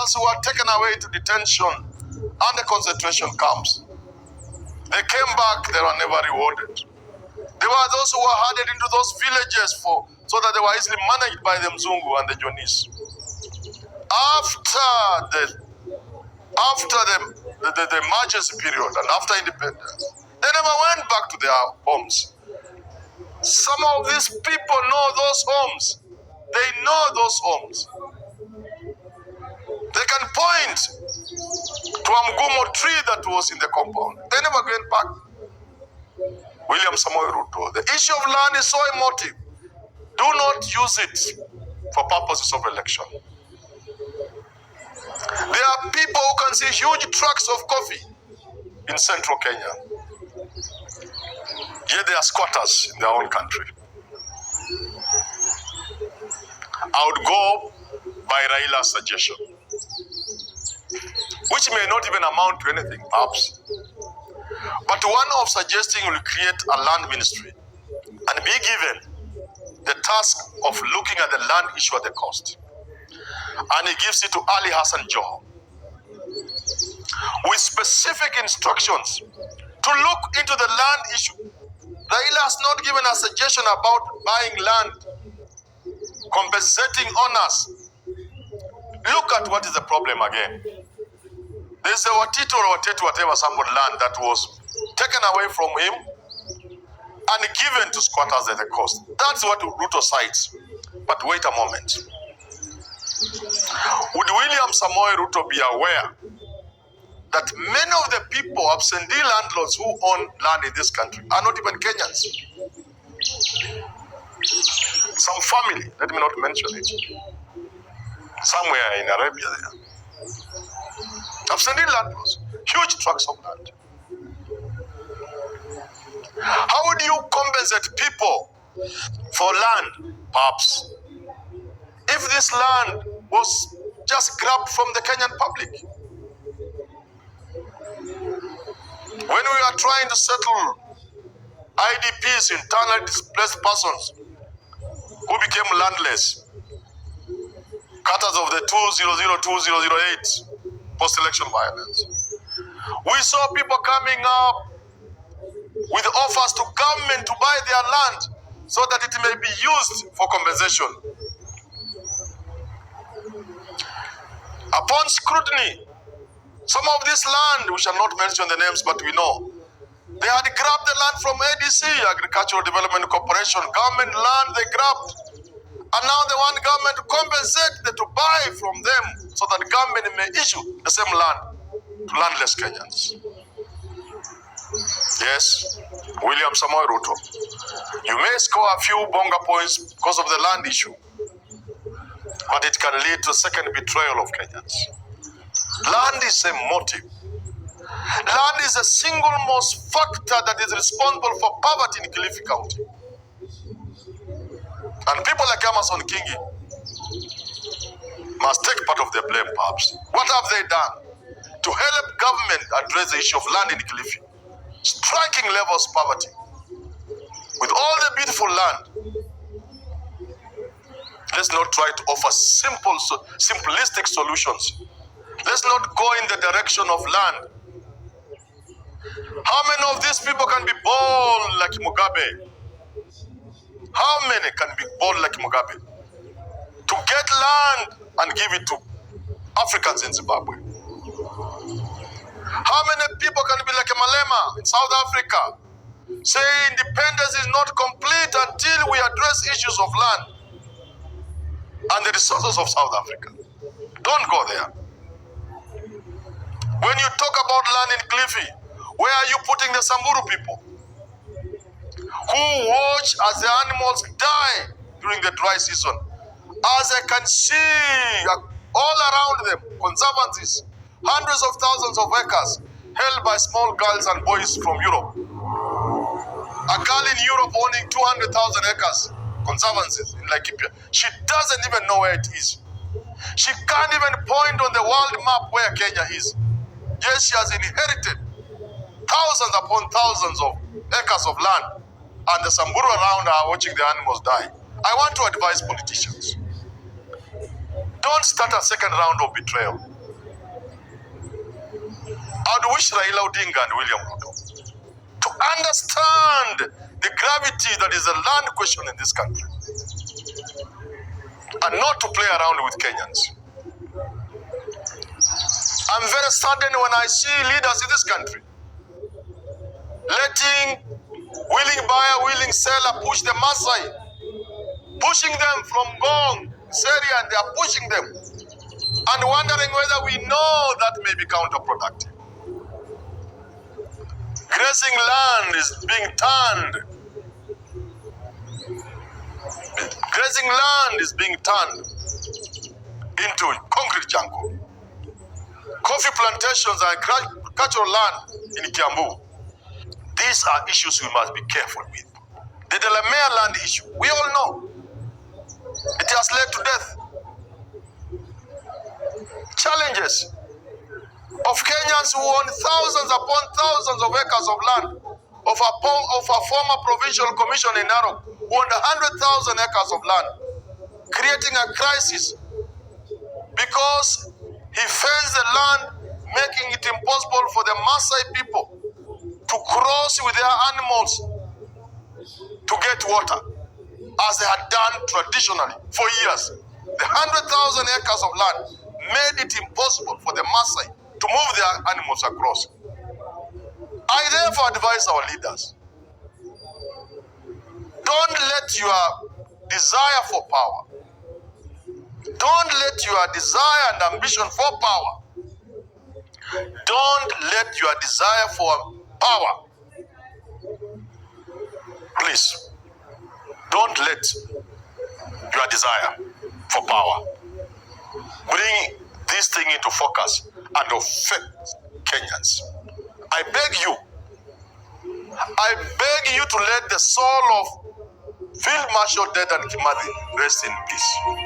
others who were taken away to detention and the concentration camps. They came back, they were never rewarded. There were those who were handed into those villages so that they were easily managed by the Mzungu and the Jonis. After the emergency period and after independence, they never went back to their homes. Some of these people know those homes. They know those homes. They can point to a mgumo tree that was in the compound. They never went back. William Samoei Ruto, the issue of land is so emotive. Do not use it for purposes of election. There are people who can see huge trucks of coffee in central Kenya. Yet they are squatters in their own country. I would go by Raila's suggestion, which may not even amount to anything, perhaps. But one of suggesting will create a land ministry and be given the task of looking at the land issue at the coast. And he gives it to Ali Hassan Joho with specific instructions to look into the land issue. Raila has not given a suggestion about buying land, compensating owners. Look at what is the problem again. There's a Watito or Watetu, whatever, somebody land that was taken away from him and given to squatters at the coast. That's what Ruto cites. But wait a moment. Would William Samoei Ruto be aware that many of the people, absentee landlords who own land in this country, are not even Kenyans? Some family, let me not mention it, somewhere in Arabia there. Absentee landlords, huge tracts of land. How would you compensate people for land, perhaps, if this land was just grabbed from the Kenyan public? When we are trying to settle IDPs, internally displaced persons, who became landless, cutters of the 2002-2008 post-election violence, we saw people coming up with offers to government to buy their land so that it may be used for compensation. Upon scrutiny, some of this land, we shall not mention the names, but we know, they had grabbed the land from ADC, Agricultural Development Corporation, government land they grabbed. And now they want government to compensate them, to buy from them, so that the government may issue the same land to landless Kenyans. Yes, William Samoei Ruto, you may score a few bonga points because of the land issue, but it can lead to a second betrayal of Kenyans. Land is a motive. Land is the single most factor that is responsible for poverty in Kilifi County. And people like Emerson Kingi must take part of the blame, perhaps. What have they done to help government address the issue of land in Kilifi? Striking levels of poverty. With all the beautiful land, let's not try to offer simplistic solutions. Let's not go in the direction of land. How many of these people can be born like Mugabe? How many can be born like Mugabe? To get land and give it to Africans in Zimbabwe. How many people can be like a Malema in South Africa? Say independence is not complete until we address issues of land and the resources of South Africa. Don't go there. When you talk about land in Kilifi, where are you putting the Samburu people who watch as the animals die during the dry season? As I can see all around them, conservancies, hundreds of thousands of acres held by small girls and boys from Europe. A girl in Europe owning 200,000 acres, conservancies in Laikipia. She doesn't even know where it is. She can't even point on the world map where Kenya is. Yes, she has inherited thousands upon thousands of acres of land, and the Samburu around are watching the animals die. I want to advise politicians, don't start a second round of betrayal. I would wish Raila, Odinga and William Ruto to understand the gravity that is the land question in this country and not to play around with Kenyans. I'm very saddened when I see leaders in this country letting willing buyer, willing seller push the Maasai, pushing them from Gong, Seria, and they are pushing them and wondering whether we know that may be counterproductive. Grazing land is being turned. Grazing land is being turned into concrete jungle. Coffee plantations and agricultural land in Kiambu. These are issues we must be careful with. The Delamere land issue, we all know. It has led to death. Challenges of Kenyans who own thousands upon thousands of acres of land, of a former provincial commission in Narok who owned 100,000 acres of land, creating a crisis because he fenced the land, making it impossible for the Maasai people to cross with their animals to get water, as they had done traditionally for years. The 100,000 acres of land made it impossible for the Maasai to move their animals across. I therefore advise our leaders, don't let your desire for power, don't let your desire and ambition for power, don't let your desire for power, please, don't let your desire for power bring this thing into focus and affect Kenyans. I beg you to let the soul of Field Marshal Dedan Kimathi rest in peace.